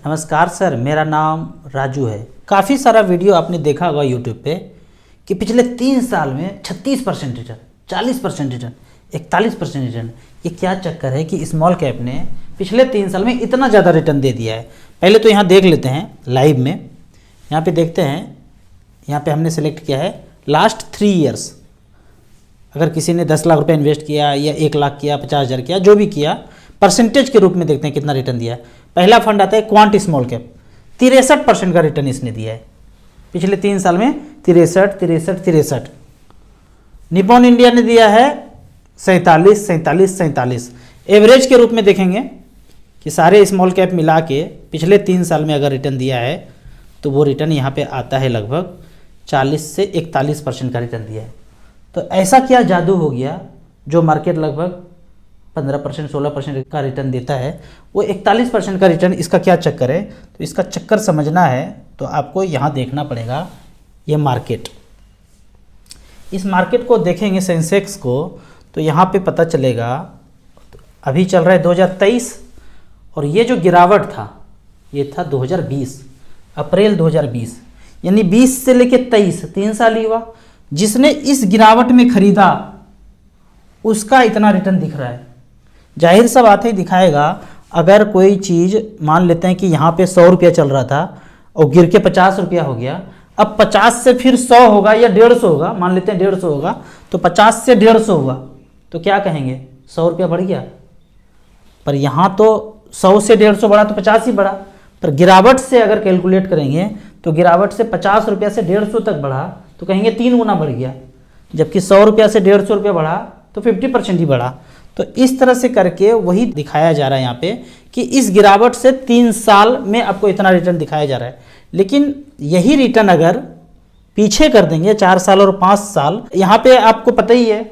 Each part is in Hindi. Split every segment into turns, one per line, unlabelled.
नमस्कार सर, मेरा नाम राजू है। काफ़ी सारा वीडियो आपने देखा होगा यूट्यूब पे कि पिछले 3 साल में 36% रिटर्न, 40% रिटर्न, 41% रिटर्न। ये क्या चक्कर है कि स्मॉल कैप ने पिछले 3 साल में इतना ज़्यादा रिटर्न दे दिया है। पहले तो यहाँ देख लेते हैं लाइव में। यहाँ पे देखते हैं, यहाँ पे हमने सेलेक्ट किया है लास्ट 3 ईयर्स। अगर किसी ने 10 लाख रुपए इन्वेस्ट किया या 1 लाख किया, 50,000 किया, जो भी किया, परसेंटेज के रूप में देखते हैं कितना रिटर्न दिया है। पहला फंड आता है क्वांट स्मॉल कैप, 63% का रिटर्न इसने दिया है पिछले 3 साल में। 63। निपॉन इंडिया ने दिया है 47। एवरेज के रूप में देखेंगे कि सारे स्मॉल कैप मिला के पिछले 3 साल में अगर रिटर्न दिया है तो वो रिटर्न यहाँ पे आता है लगभग 40 से 41% का रिटर्न दिया है। तो ऐसा क्या जादू हो गया जो मार्केट लगभग 15% 16% का रिटर्न देता है, वो 41% का रिटर्न, इसका क्या चक्कर है? तो इसका चक्कर समझना है तो आपको यहाँ देखना पड़ेगा ये मार्केट। इस मार्केट को देखेंगे सेंसेक्स को तो यहाँ पे पता चलेगा अभी चल रहा है 2023 और ये जो गिरावट था ये था 2020, अप्रैल 2020, यानी 20 से लेके 23 3 साल ही हुआ। जिसने इस गिरावट में खरीदा उसका इतना रिटर्न दिख रहा है। जाहिर सा बात है दिखाएगा। अगर कोई चीज़ मान लेते हैं कि यहाँ पे 100 रुपया चल रहा था और गिर के 50 रुपया हो गया, अब 50 से फिर 100 होगा या 150 होगा, मान लेते हैं 150 होगा, तो 50 से 150 हुआ तो क्या कहेंगे? 100 रुपया बढ़ गया। पर यहाँ तो 100 से 150 बढ़ा तो 50 ही बढ़ा। पर गिरावट से अगर कैलकुलेट करेंगे तो गिरावट से 50 रुपया से 150 तक बढ़ा तो कहेंगे 3 गुना बढ़ गया। जबकि 100 रुपया से 150 रुपया बढ़ा तो 50% ही बढ़ा। तो इस तरह से करके वही दिखाया जा रहा है यहाँ पे कि इस गिरावट से 3 साल में आपको इतना रिटर्न दिखाया जा रहा है। लेकिन यही रिटर्न अगर पीछे कर देंगे 4 साल और 5 साल, यहाँ पे आपको पता ही है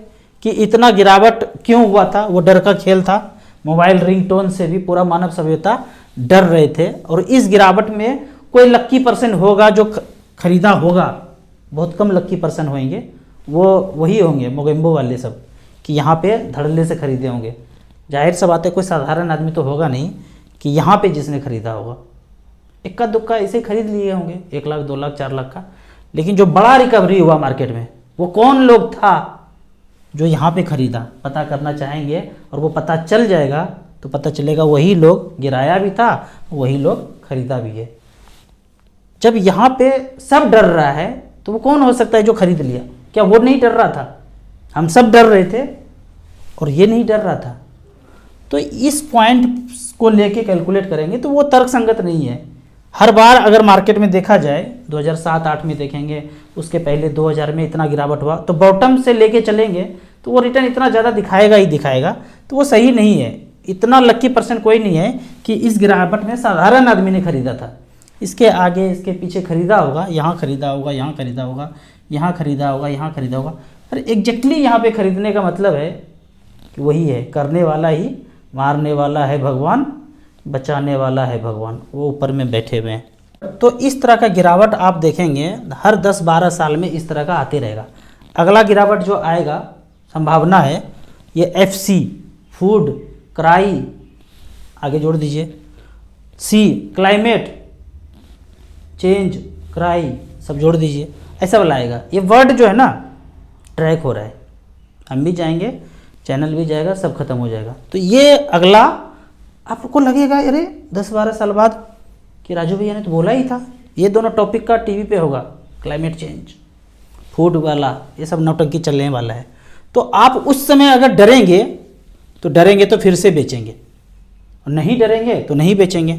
कि इतना गिरावट क्यों हुआ था। वो डर का खेल था। मोबाइल रिंगटोन से भी पूरा मानव सभ्यता डर रहे थे। और इस गिरावट में कोई लक्की पर्सन होगा जो खरीदा होगा, बहुत कम लक्की पर्सन होंगे, वो वही होंगे मोगेम्बो वाले सब, कि यहाँ पे धड़ल्ले से खरीदे होंगे। जाहिर सा बात है कोई साधारण आदमी तो होगा नहीं कि यहाँ पे जिसने खरीदा होगा। इक्का दुक्का ऐसे खरीद लिए होंगे 1 लाख 2 लाख 4 लाख का। लेकिन जो बड़ा रिकवरी हुआ मार्केट में वो कौन लोग था जो यहाँ पे खरीदा, पता करना चाहेंगे। और वो पता चल जाएगा तो पता चलेगा वही लोग गिराया भी था, वही लोग खरीदा भी है। जब यहाँ पे सब डर रहा है तो वो कौन हो सकता है जो खरीद लिया? क्या वो नहीं डर रहा था? हम सब डर रहे थे और ये नहीं डर रहा था। तो इस पॉइंट को लेके कैलकुलेट करेंगे तो वो तर्क संगत नहीं है। हर बार अगर मार्केट में देखा जाए 2007-8 में देखेंगे, उसके पहले 2000 में इतना गिरावट हुआ, तो बॉटम से लेके चलेंगे तो वो रिटर्न इतना ज़्यादा दिखाएगा ही दिखाएगा। तो वो सही नहीं है। इतना लक्की पर्सन कोई नहीं है कि इस गिरावट में साधारण आदमी ने खरीदा था। इसके आगे इसके पीछे खरीदा होगा, यहाँ खरीदा होगा, यहाँ खरीदा होगा, यहाँ खरीदा होगा, यहाँ खरीदा होगा। पर एग्जैक्टली यहाँ पे खरीदने का मतलब है कि वही है, करने वाला ही, मारने वाला है भगवान, बचाने वाला है भगवान, वो ऊपर में बैठे हुए हैं। तो इस तरह का गिरावट आप देखेंगे हर 10-12 साल में इस तरह का आते रहेगा। अगला गिरावट जो आएगा संभावना है ये FC फूड, क्राई, आगे जोड़ दीजिए, C क्लाइमेट चेंज, क्राई सब जोड़ दीजिए, ऐसा वाला आएगा। ये वर्ड जो है ना ट्रैक हो रहा है, हम भी जाएंगे, चैनल भी जाएगा, सब खत्म हो जाएगा। तो ये अगला आपको लगेगा अरे 10-12 साल बाद कि राजू भैया ने तो बोला ही था। ये दोनों टॉपिक का टीवी पे होगा, क्लाइमेट चेंज, फूड वाला, ये सब नौटंकी चलने वाला है। तो आप उस समय अगर डरेंगे तो फिर से बेचेंगे, और नहीं डरेंगे तो नहीं बेचेंगे।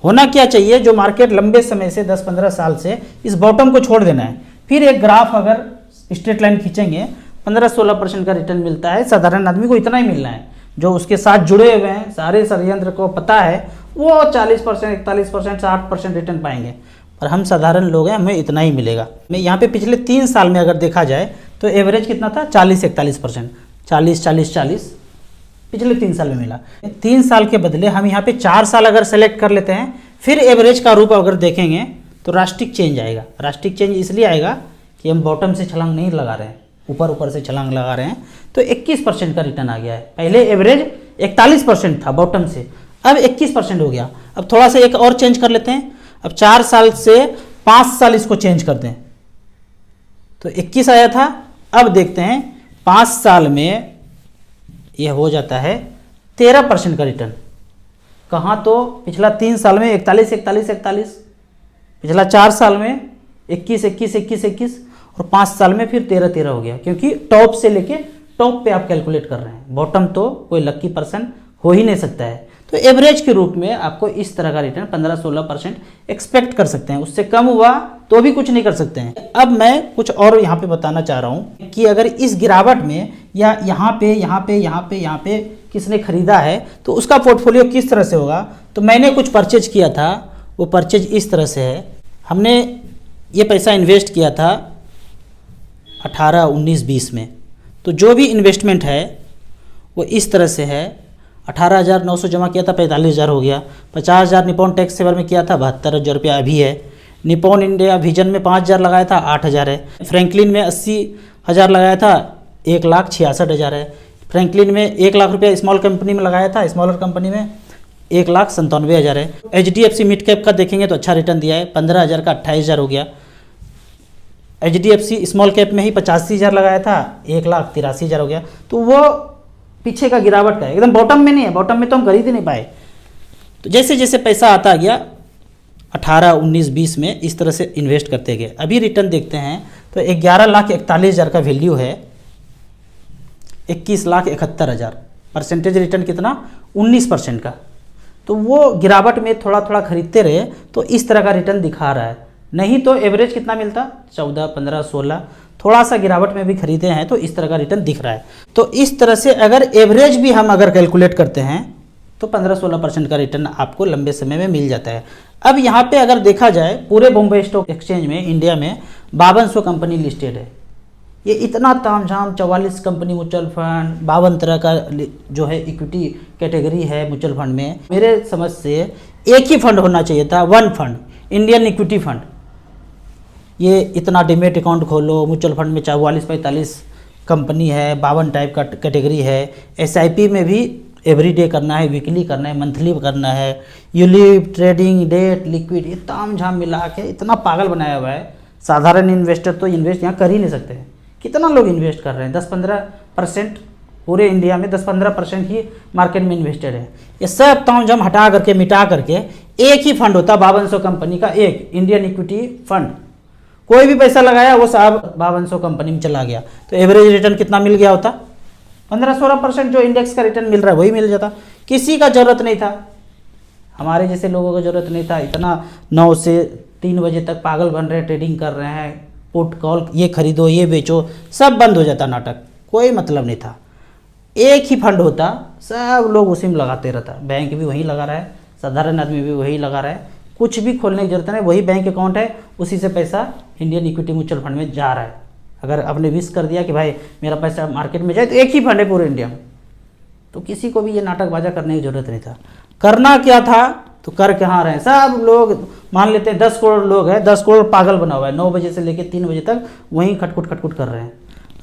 होना क्या चाहिए, जो मार्केट लंबे समय से 10-15 साल से इस बॉटम को छोड़ देना है। फिर एक ग्राफ अगर स्ट्रेट लाइन खींचेंगे 15-16% का रिटर्न मिलता है। साधारण आदमी को इतना ही मिलना है। जो उसके साथ जुड़े हुए हैं, सारे षड्यंत्र को पता है, वो 40%, 41%, 60% रिटर्न पाएंगे। पर हम साधारण लोग हैं, हमें इतना ही मिलेगा। मैं यहाँ पे पिछले 3 साल में अगर देखा जाए तो एवरेज कितना था? 40-41%, 40-40-40 पिछले 3 साल में मिला। 3 साल के बदले हम यहाँ पे 4 साल अगर सेलेक्ट कर लेते हैं, फिर एवरेज का रूप अगर देखेंगे तो रास्टिक चेंज आएगा। रास्टिक चेंज इसलिए आएगा कि हम बॉटम से छलांग नहीं लगा रहे हैं, ऊपर से छलांग लगा रहे हैं। तो 21% का रिटर्न आ गया है। पहले एवरेज 41% था बॉटम से, अब 21% हो गया। अब थोड़ा सा एक और चेंज कर लेते हैं, अब 4 साल से 5 साल इसको चेंज कर दें तो 21 आया था। अब देखते हैं 5 साल में यह हो जाता है 13% का रिटर्न। कहाँ तो पिछला 3 साल में 41 41 41, पिछला 4 साल में 21 21 21 21 और 5 साल में फिर 13 13 हो गया, क्योंकि टॉप से लेके टॉप पे आप कैलकुलेट कर रहे हैं, बॉटम तो कोई लकी पर्सन हो ही नहीं सकता है। तो एवरेज के रूप में आपको इस तरह का रिटर्न 15-16% एक्सपेक्ट कर सकते हैं, उससे कम हुआ तो भी कुछ नहीं कर सकते हैं। अब मैं कुछ और यहाँ पे बताना चाह रहा हूँ कि अगर इस गिरावट में या यहाँ पे किसने खरीदा है तो उसका पोर्टफोलियो किस तरह से होगा। तो मैंने कुछ परचेज किया था, वो परचेज इस तरह से है। हमने ये पैसा इन्वेस्ट किया था 18 19 20 में, तो जो भी इन्वेस्टमेंट है वो इस तरह से है। 18,900 जमा किया था, 45,000 हो गया। 50,000 निपॉन टैक्स सेवर में किया था, 72,000 रुपया अभी है। निपॉन इंडिया विजन में 5,000 लगाया था, 8,000 है। फ्रैंकलिन में 80,000 लगाया था, 1,66,000 है। फ्रैंकलिन में 1 लाख रुपया स्मॉल कंपनी में लगाया था, स्मॉलर कंपनी में 1,97,000 है। HDFC मिड कैप का देखेंगे तो अच्छा रिटर्न दिया है, 15,000 का 28,000 हो गया। HDFC स्मॉल कैप में ही 85,000 लगाया था, 1,83,000 हो गया। तो वो पीछे का गिरावट का है, एकदम बॉटम में नहीं है, बॉटम में तो हम खरीद ही नहीं पाए। तो जैसे जैसे पैसा आता गया 18 19 20 में इस तरह से इन्वेस्ट करते गए। अभी रिटर्न देखते हैं तो 11,41,000 का वैल्यू है, 21,71,000। परसेंटेज रिटर्न कितना? 19% का। तो वो गिरावट में थोड़ा थोड़ा खरीदते रहे तो इस तरह का रिटर्न दिखा रहा है, नहीं तो एवरेज कितना मिलता? 14 15 16। थोड़ा सा गिरावट में भी खरीदे हैं तो इस तरह का रिटर्न दिख रहा है। तो इस तरह से अगर एवरेज भी हम अगर कैलकुलेट करते हैं तो 15-16% का रिटर्न आपको लंबे समय में मिल जाता है। अब यहाँ पे अगर देखा जाए पूरे बॉम्बे स्टॉक एक्सचेंज में इंडिया में 5200 कंपनी लिस्टेड है। ये इतना तामझाम 44 कंपनी म्यूचुअल फंड, 52 तरह का जो है इक्विटी कैटेगरी है म्यूचुअल फंड में। मेरे समझ से एक ही फंड होना चाहिए था, one fund, Indian equity fund. ये इतना डिमेट अकाउंट खोलो, म्यूचुअल फंड में 44-45 कंपनी है, 52 टाइप का कैटेगरी है। SIP में भी एवरीडे करना है, वीकली करना है, मंथली करना है, यूलिप, ट्रेडिंग, डेट, लिक्विड, ये तामझाम मिला के इतना पागल बनाया हुआ है। साधारण इन्वेस्टर तो इन्वेस्ट यहाँ कर ही नहीं सकते हैं। कितना लोग इन्वेस्ट कर रहे हैं? 10-15%, पूरे इंडिया में 10-15% ही मार्केट में इन्वेस्टेड है। ये सब तामझाम हटा करके मिटा करके एक ही फंड होता 5200 कंपनी का, एक इंडियन इक्विटी फंड। कोई भी पैसा लगाया वो साहब 5200 कंपनी में चला गया, तो एवरेज रिटर्न कितना मिल गया होता? 15-16% जो इंडेक्स का रिटर्न मिल रहा है वही मिल जाता। किसी का जरूरत नहीं था, हमारे जैसे लोगों को जरूरत नहीं था इतना 9 से 3 बजे तक पागल बन रहे हैं, ट्रेडिंग कर रहे हैं, पुट कॉल, ये खरीदो ये बेचो, सब बंद हो जाता नाटक, कोई मतलब नहीं था। एक ही फंड होता, सब लोग उसी में लगाते रहता। बैंक भी वही लगा रहा है, साधारण आदमी भी वही लगा रहा है, कुछ भी खोलने की जरूरत नहीं, वही बैंक अकाउंट है, उसी से पैसा इंडियन इक्विटी म्यूचुअल फंड में जा रहा है। अगर आपने विश कर दिया कि भाई मेरा पैसा मार्केट में जाए तो एक ही फंड है पूरे इंडिया में, तो किसी को भी ये नाटकबाजा करने की जरूरत नहीं था। करना क्या था तो कर कहाँ रहे हैं सब लोग। मान लेते हैं 10 करोड़ लोग हैं, 10 करोड़ पागल बना हुआ है, 9 बजे से लेकर 3 बजे तक वहीं खटखुट खटखुट कर रहे हैं।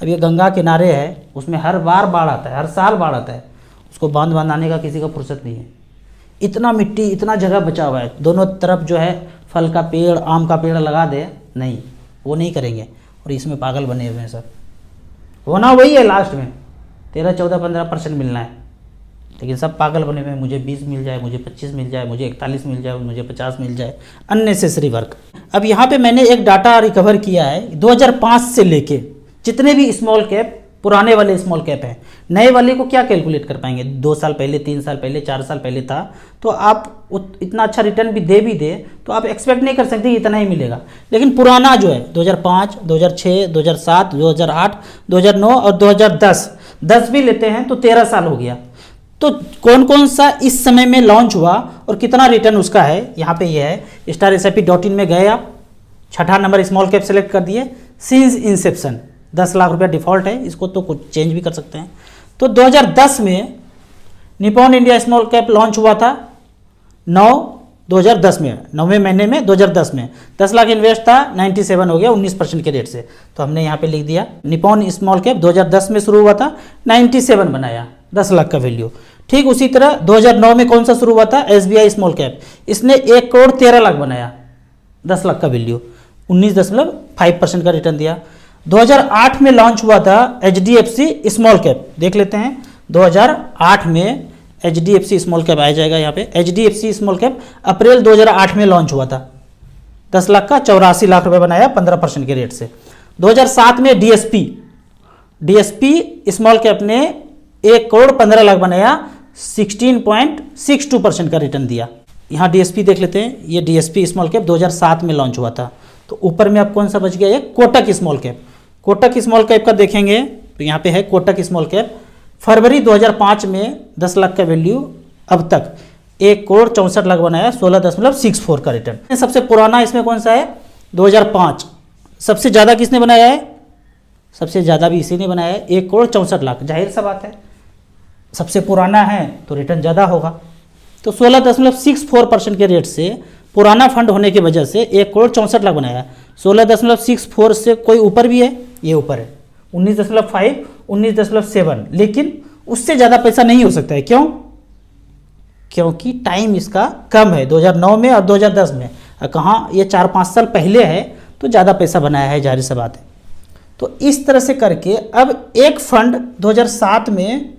अब ये गंगा किनारे है, उसमें हर बार बाढ़ आता है, हर साल बाढ़ आता है, उसको बांध बांधाने का किसी का फुर्सत नहीं है। इतना मिट्टी, इतना जगह बचा हुआ है, दोनों तरफ जो है फल का पेड़, आम का पेड़ लगा दे, नहीं, वो नहीं करेंगे और इसमें पागल बने हुए हैं सब। होना वही है, लास्ट में 13-14-15% मिलना है, लेकिन सब पागल बने हुए हैं। मुझे 20 मिल जाए, मुझे 25 मिल जाए, मुझे 41 मिल जाए, मुझे 50 मिल जाए, अननेसेसरी वर्क। अब यहाँ पे मैंने एक डाटा रिकवर किया है 2005 से लेके जितने भी स्मॉल कैप, पुराने वाले स्मॉल कैप हैं, नए वाले को क्या कैलकुलेट कर पाएंगे? 2 साल पहले, 3 साल पहले, 4 साल पहले था, तो आप इतना अच्छा रिटर्न भी दे तो आप एक्सपेक्ट नहीं कर सकते इतना ही मिलेगा। लेकिन पुराना जो है 2005, 2006, 2007, 2008, 2009 और 2010 भी लेते हैं तो 13 साल हो गया। तो कौन कौन सा इस समय में लॉन्च हुआ और कितना रिटर्न उसका है, यहाँ पे ये है। StarSIP.in में गए आप, 6ठा नंबर स्मॉल कैप सेलेक्ट कर दिए, सिंस इंसेप्शन 10 लाख रुपया डिफ़ॉल्ट है, इसको तो कुछ चेंज भी कर सकते हैं। तो 2010 में Nippon India small cap launch हुआ था 2010 में, 9वें महीने में 2010 में 10 लाख इन्वेस्ट था, 97 हो गया 19% के रेट से। तो हमने यहाँ पे लिख दिया निपॉन स्मॉल कैप 2010 में शुरू हुआ था, 97 बनाया, 10 लाख का वैल्यू। ठीक उसी तरह 2009 में कौन सा शुरू हुआ था, SBI स्मॉल कैप, इसने 1 करोड़ 13 लाख बनाया, 10 लाख का वैल्यू, 19.5% का रिटर्न दिया। 2008 में लॉन्च हुआ था HDFC स्मॉल कैप, देख लेते हैं 2008 में HDFC स्मॉल कैप आ जाएगा यहाँ पे। HDFC स्मॉल कैप अप्रैल 2008 में लॉन्च हुआ था, 10 लाख का 84 लाख रुपए बनाया 15% के रेट से। 2007 में DSP स्मॉल कैप ने 1 करोड़ 15 लाख बनाया, 16.62% का रिटर्न दिया। यहाँ DSP देख लेते हैं, ये DSP स्मॉल कैप 2007 में लॉन्च हुआ था। तो ऊपर में अब कौन सा बच गया, ये Kotak small cap. Kotak small cap का देखेंगे तो यहाँ पे है कोटक स्मॉल कैप, फरवरी 2005 में 10 लाख का वैल्यू, अब तक 1 करोड़ 64 लाख बनाया, 16.64 का रिटर्न। सबसे पुराना इसमें कौन सा है, 2005। सबसे ज़्यादा किसने बनाया है, सबसे ज़्यादा भी इसी ने बनाया है, 1 करोड़ 64 लाख। जाहिर सा बात है, सबसे पुराना है तो रिटर्न ज़्यादा होगा। तो 16.64% के रेट से, पुराना फंड होने की वजह से 1 करोड़ 64 लाख बनाया। 16.64 से कोई ऊपर भी है, ये ऊपर है 19.5, 19.7, लेकिन उससे ज़्यादा पैसा नहीं हो सकता है। क्यों, क्योंकि टाइम इसका कम है, 2009 में और 2010 में। कहाँ ये 4-5 साल पहले है तो ज़्यादा पैसा बनाया है, जाहिर सी बात है। तो इस तरह से करके अब एक फंड 2007 में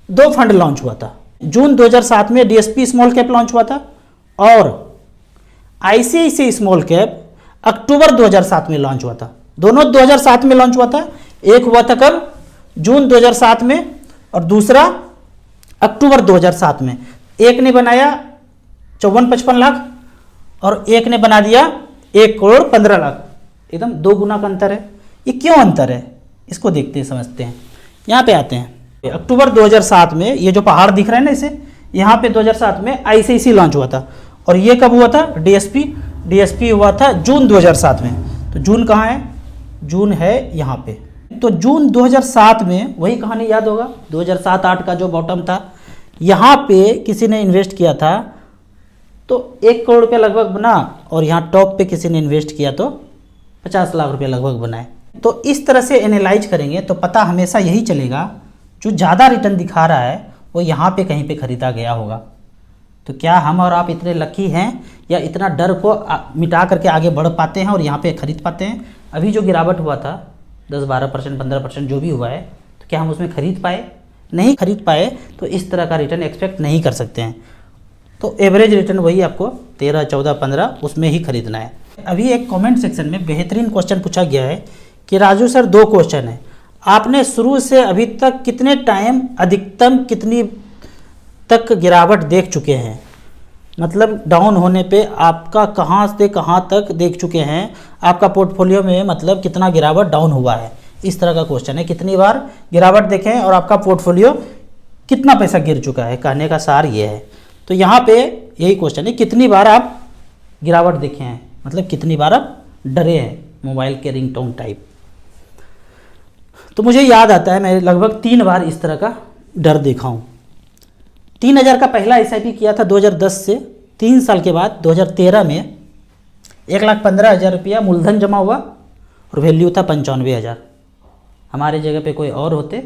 2 फंड लॉन्च हुआ था। जून 2007 में DSP स्मॉल कैप लॉन्च हुआ था और ICICI स्मॉल कैप अक्टूबर 2007 में लॉन्च हुआ था। दोनों 2007 में लॉन्च हुआ था। एक हुआ था कब, जून 2007 में, और दूसरा अक्टूबर 2007 में। एक ने बनाया 54-55 लाख और एक ने बना दिया 1 करोड़ 15 लाख, एकदम 2 गुना का अंतर है। ये क्यों अंतर है, इसको देखते हैं, समझते हैं। यहाँ पे आते हैं, अक्टूबर 2007 में ये जो पहाड़ दिख रहा है ना, इसे यहाँ पे 2007 में ICICI लॉन्च हुआ था। और ये कब हुआ था, DSP हुआ था जून 2007 में। तो जून कहाँ है, जून है यहाँ पे। तो जून 2007 में वही कहानी याद होगा, 2007-8 का जो बॉटम था, यहाँ पे किसी ने इन्वेस्ट किया था तो 1 करोड़ रुपया लगभग बना, और यहाँ टॉप पे किसी ने इन्वेस्ट किया तो 50 लाख रुपया लगभग बनाए। तो इस तरह से एनालाइज करेंगे तो पता हमेशा यही चलेगा, जो ज़्यादा रिटर्न दिखा रहा है वो यहाँ पे कहीं पे खरीदा गया होगा। तो क्या हम और आप इतने लकी हैं, या इतना डर को मिटा करके आगे बढ़ पाते हैं और यहाँ पे खरीद पाते हैं? अभी जो गिरावट हुआ था 10-12%, 15% जो भी हुआ है, तो क्या हम उसमें खरीद पाए? नहीं खरीद पाए, तो इस तरह का रिटर्न एक्सपेक्ट नहीं कर सकते हैं। तो एवरेज रिटर्न वही आपको 13, 14, 15 उसमें ही खरीदना है। अभी एक कमेंट सेक्शन में बेहतरीन क्वेश्चन पूछा गया है कि राजू सर, 2 क्वेश्चन है, आपने शुरू से अभी तक कितने टाइम अधिकतम कितनी तक गिरावट देख चुके हैं? मतलब डाउन होने पे आपका कहाँ से कहाँ तक देख चुके हैं, आपका पोर्टफोलियो में मतलब कितना गिरावट डाउन हुआ है, इस तरह का क्वेश्चन है। कितनी बार गिरावट देखें और आपका पोर्टफोलियो कितना पैसा गिर चुका है, कहने का सार ये है। तो यहाँ पे यही क्वेश्चन है, कितनी बार आप गिरावट देखे हैं, मतलब कितनी बार आप डरे हैं मोबाइल के रिंगटोन टाइप। तो मुझे याद आता है, मैं लगभग 3 बार इस तरह का डर देखा हूँ। 3000 का पहला SIP किया था 2010 से, 3 साल के बाद 2013 में 1,15,000 रुपया मूलधन जमा हुआ और वैल्यू था 95,000। हमारे जगह पे कोई और होते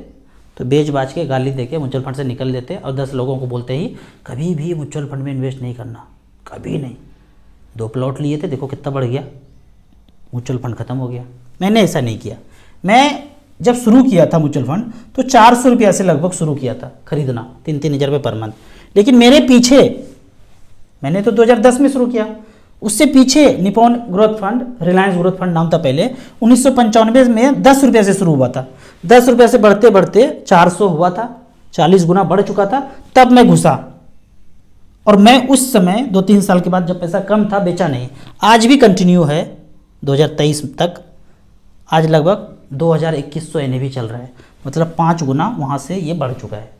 तो बेच बाच के गाली देके म्यूचुअल फंड से निकल देते और 10 लोगों को बोलते ही कभी भी म्यूचुअल फंड में इन्वेस्ट नहीं करना, कभी नहीं। 2 प्लॉट लिए थे, देखो कितना बढ़ गया, म्यूचुअल फंड खत्म हो गया। मैंने ऐसा नहीं किया। मैं जब शुरू किया था म्यूचुअल फंड तो 400 रुपया से लगभग शुरू किया था खरीदना, 3-3 हज़ार रुपये पर मंथ। लेकिन मेरे पीछे, मैंने तो 2010 में शुरू किया, उससे पीछे Nippon growth fund, Reliance growth fund नाम था पहले, 1995 में 10 रुपये से शुरू हुआ था। 10 रुपये से बढ़ते बढ़ते 400 हुआ था, 40 गुना बढ़ चुका था। तब मैं घुसा और मैं उस समय 2-3 साल के बाद जब पैसा कम था बेचा नहीं। आज भी कंटिन्यू है 2023 तक, आज लगभग 2100 NAV चल रहा है, मतलब 5 गुना वहाँ से ये बढ़ चुका है।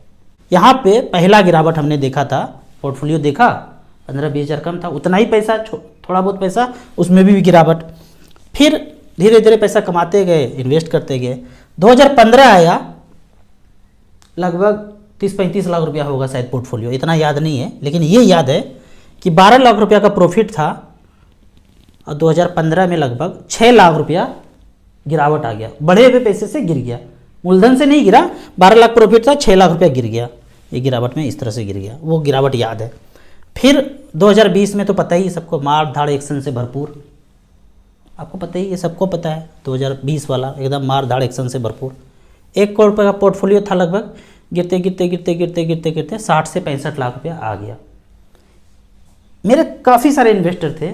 यहाँ पे पहला गिरावट हमने देखा था, पोर्टफोलियो देखा 15-20 हज़ार कम था, उतना ही पैसा, थोड़ा बहुत पैसा, उसमें भी गिरावट। फिर धीरे धीरे पैसा कमाते गए, इन्वेस्ट करते गए। 2015 आया, लगभग 30-35 लाख रुपया होगा शायद पोर्टफोलियो, इतना याद नहीं है, लेकिन ये याद है कि 12 लाख रुपया का प्रॉफिट था और 2015 में लगभग 6 लाख रुपया गिरावट आ गया, बढ़े हुए पैसे से गिर गया, मूलधन से नहीं गिरा। 12 लाख प्रॉफिट था, 6 लाख रुपया गिर गया। ये गिरावट में इस तरह से गिर गया, वो गिरावट याद है। फिर 2020 में तो पता ही सबको, मार धाड़ एक्शन से भरपूर, आपको पता ही, ये सबको पता है 2020 वाला एकदम मार धाड़ एक्शन से भरपूर। 1 करोड़ रुपये का पोर्टफोलियो था लगभग, गिरते गिरते गिरते गिरते गिरते गिरते 60 से 65 लाख रुपया आ गया। मेरे काफ़ी सारे इन्वेस्टर थे,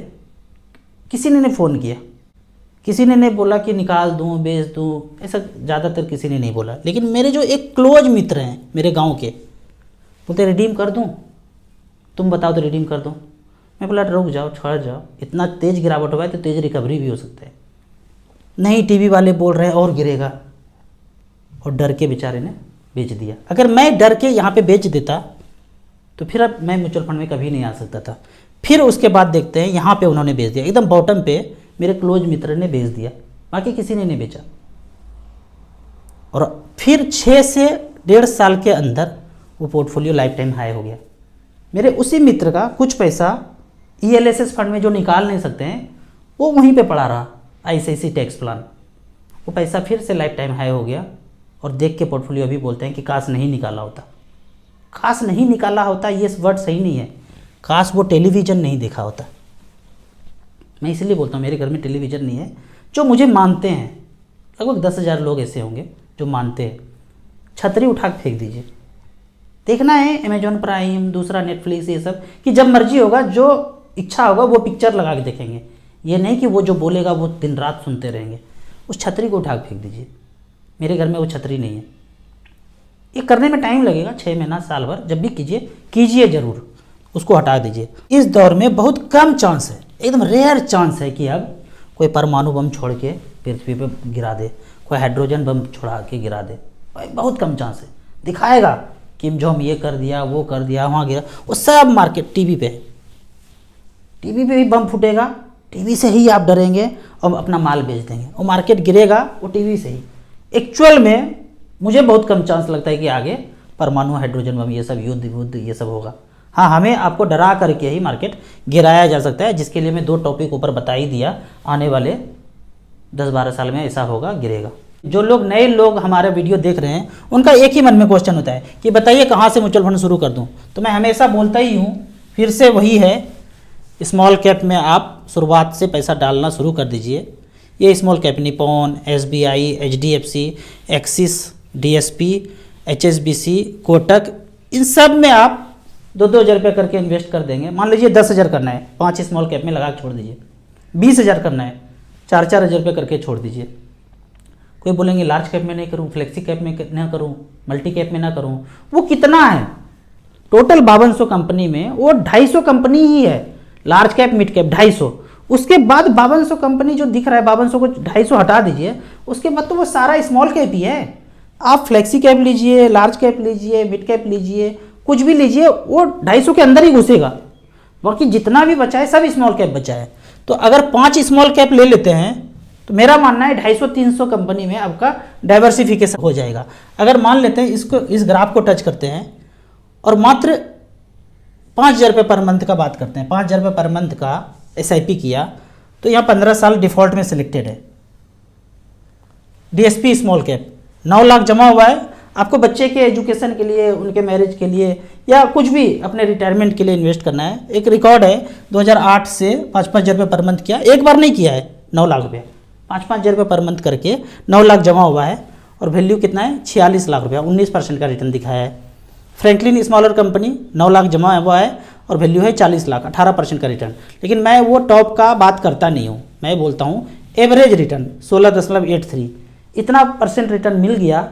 किसी ने नहीं फ़ोन किया, किसी ने नहीं बोला कि निकाल दूँ बेच दूँ, ऐसा ज़्यादातर किसी ने नहीं बोला। लेकिन मेरे जो एक क्लोज मित्र हैं मेरे गांव के, बोलते रिडीम कर दूँ, तुम बताओ तो रिडीम कर दूँ। मैं बोला रुक जाओ, छोड़ जाओ, इतना तेज़ गिरावट हुआ है तो तेज़ रिकवरी भी हो सकता है। नहीं, टीवी वाले बोल रहे हैं और गिरेगा, और डर के बेचारे ने बेच दिया। अगर मैं डर के यहाँ पे बेच देता तो फिर अब मैं म्यूचुअल फंड में कभी नहीं आ सकता था। फिर उसके बाद देखते हैं यहाँ पे उन्होंने बेच दिया, एकदम बॉटम पे मेरे क्लोज मित्र ने बेच दिया, बाकी किसी ने नहीं बेचा। और फिर 6 से 1.5 साल के अंदर वो पोर्टफोलियो लाइफ टाइम हाई हो गया। मेरे उसी मित्र का कुछ पैसा ELSS फंड में जो निकाल नहीं सकते हैं वो वहीं पे पड़ा रहा, ICICI टैक्स प्लान, वो पैसा फिर से लाइफ टाइम हाई हो गया। और देख के पोर्टफोलियो अभी बोलते हैं कि काश नहीं निकाला होता, काश नहीं निकाला होता, ये वर्ड सही नहीं है, काश वो टेलीविज़न नहीं देखा होता। मैं इसलिए बोलता हूँ मेरे घर में टेलीविज़न नहीं है। जो मुझे मानते हैं, लगभग 10,000 लोग ऐसे होंगे जो मानते हैं, छतरी उठा के फेंक दीजिए। देखना है अमेजॉन प्राइम, दूसरा नेटफ्लिक्स, ये सब कि जब मर्जी होगा, जो इच्छा होगा वो पिक्चर लगा के देखेंगे। ये नहीं कि वो जो बोलेगा वो दिन रात सुनते रहेंगे। उस छतरी को उठा के फेंक दीजिए। मेरे घर में वो छतरी नहीं है। ये करने में टाइम लगेगा, 6 महीना साल भर, जब भी कीजिए ज़रूर, उसको हटा दीजिए। इस दौर में बहुत कम चांस है, एकदम रेयर चांस है कि अब कोई परमाणु बम छोड़ के पृथ्वी पे गिरा दे, कोई हाइड्रोजन बम छोड़ा के गिरा दे, बहुत कम चांस है। दिखाएगा किम जोंग ये कर दिया, वो कर दिया, वहाँ गिरा, वो सब मार्केट टीवी पे भी बम फूटेगा, टीवी से ही आप डरेंगे और अपना माल बेच देंगे, और मार्केट गिरेगा वो टीवी से ही। एक्चुअल में मुझे बहुत कम चांस लगता है कि आगे परमाणु, हाइड्रोजन बम, ये सब युद्ध ये सब होगा। हाँ, हमें आपको डरा करके ही मार्केट गिराया जा सकता है, जिसके लिए मैं 2 टॉपिक ऊपर बता ही दिया। आने वाले 10-12 साल में ऐसा होगा, गिरेगा। जो लोग नए लोग हमारे वीडियो देख रहे हैं, उनका एक ही मन में क्वेश्चन होता है कि बताइए कहाँ से म्यूचुअल फंड शुरू कर दूँ। तो मैं हमेशा बोलता ही हूँ, फिर से वही है, स्मॉल कैप में आप शुरुआत से पैसा डालना शुरू कर दीजिए। ये small cap Nippon, SBI, HDFC, Axis, DSP, HSBC, Kotak, इन सब में आप 2-2 हज़ार रुपये करके इन्वेस्ट कर देंगे। मान लीजिए 10,000 करना है, 5 स्मॉल कैप में लगा के छोड़ दीजिए। 20,000 करना है, 4-4 हज़ार रुपये करके छोड़ दीजिए। कोई बोलेंगे लार्ज कैप में नहीं करूँ, फ्लेक्सी कैप में ना करूँ, मल्टी कैप में ना करूँ, वो कितना है? टोटल 5200 कंपनी में वो 250 कंपनी ही है, लार्ज कैप मिड कैप 250। उसके बाद 5200 कंपनी जो दिख रहा है, 5200 को 250 हटा दीजिए, उसके बाद तो वो सारा स्मॉल कैप ही है। आप फ्लेक्सी कैप लीजिए, लार्ज कैप लीजिए, मिड कैप लीजिए, कुछ भी लीजिए, वो 250 के अंदर ही घुसेगा। बाकी जितना भी बचा है सब स्मॉल कैप बचा है। तो अगर 5 स्मॉल कैप ले लेते हैं तो मेरा मानना है 250-300 कंपनी में आपका डाइवर्सिफिकेशन हो जाएगा। अगर मान लेते हैं इसको, इस ग्राफ को टच करते हैं और मात्र 5,000 रुपये पर मंथ का बात करते हैं, 5,000 रुपये पर मंथ का SIP किया, तो यहाँ 15 साल डिफ़ॉल्ट में सिलेक्टेड है। DSP स्मॉल कैप 9 लाख जमा हुआ है। आपको बच्चे के एजुकेशन के लिए, उनके मैरिज के लिए, या कुछ भी अपने रिटायरमेंट के लिए इन्वेस्ट करना है। एक रिकॉर्ड है, 2008 से 5-5 हज़ार रुपये पर मंथ किया, एक बार नहीं किया है। 9 लाख रुपये 5-5 हज़ार रुपये पर मंथ करके 9 लाख जमा हुआ है, और वैल्यू कितना है? 46 लाख रुपया, 19% का रिटर्न दिखाया है। फ्रैंकलिन स्मॉलर कंपनी 9 लाख जमा हुआ है और वैल्यू है 40 लाख, 18% का रिटर्न। लेकिन मैं वो टॉप का बात करता नहीं हूँ, मैं बोलता हूँ एवरेज रिटर्न 16.83। इतना परसेंट रिटर्न मिल गया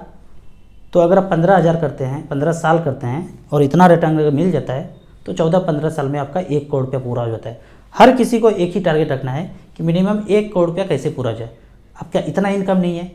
तो अगर आप 15,000 करते हैं, 15 साल करते हैं और इतना रिटर्न अगर मिल जाता है तो 14-15 साल में आपका 1 करोड़ रुपया पूरा हो जाता है। हर किसी को एक ही टारगेट रखना है कि मिनिमम 1 करोड़ रुपया कैसे पूरा जाए। अब क्या इतना इनकम नहीं है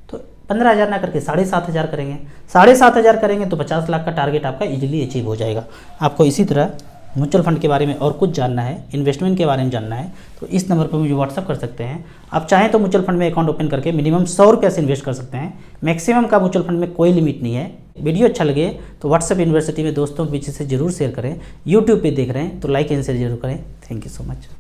तो 15,000 ना करके 7,500 करेंगे, 7,500 करेंगे तो 50 लाख का टारगेट आपका इजीली अचीव हो जाएगा। आपको इसी तरह म्यूचुअल फंड के बारे में और कुछ जानना है, इन्वेस्टमेंट के बारे में जानना है, तो इस नंबर पर मुझे व्हाट्सअप कर सकते हैं। आप चाहें तो म्यूचुअल फंड में अकाउंट ओपन करके मिनिमम 100 रुपये से इन्वेस्ट कर सकते हैं। मैक्सिमम का म्यूचुअल फंड में कोई लिमिट नहीं है। वीडियो अच्छा लगे तो व्हाट्सअप यूनिवर्सिटी में दोस्तों के बीच से जरूर शेयर करें। यूट्यूब पे देख रहे हैं तो लाइक एंड शेयर जरूर करें। Thank you so much.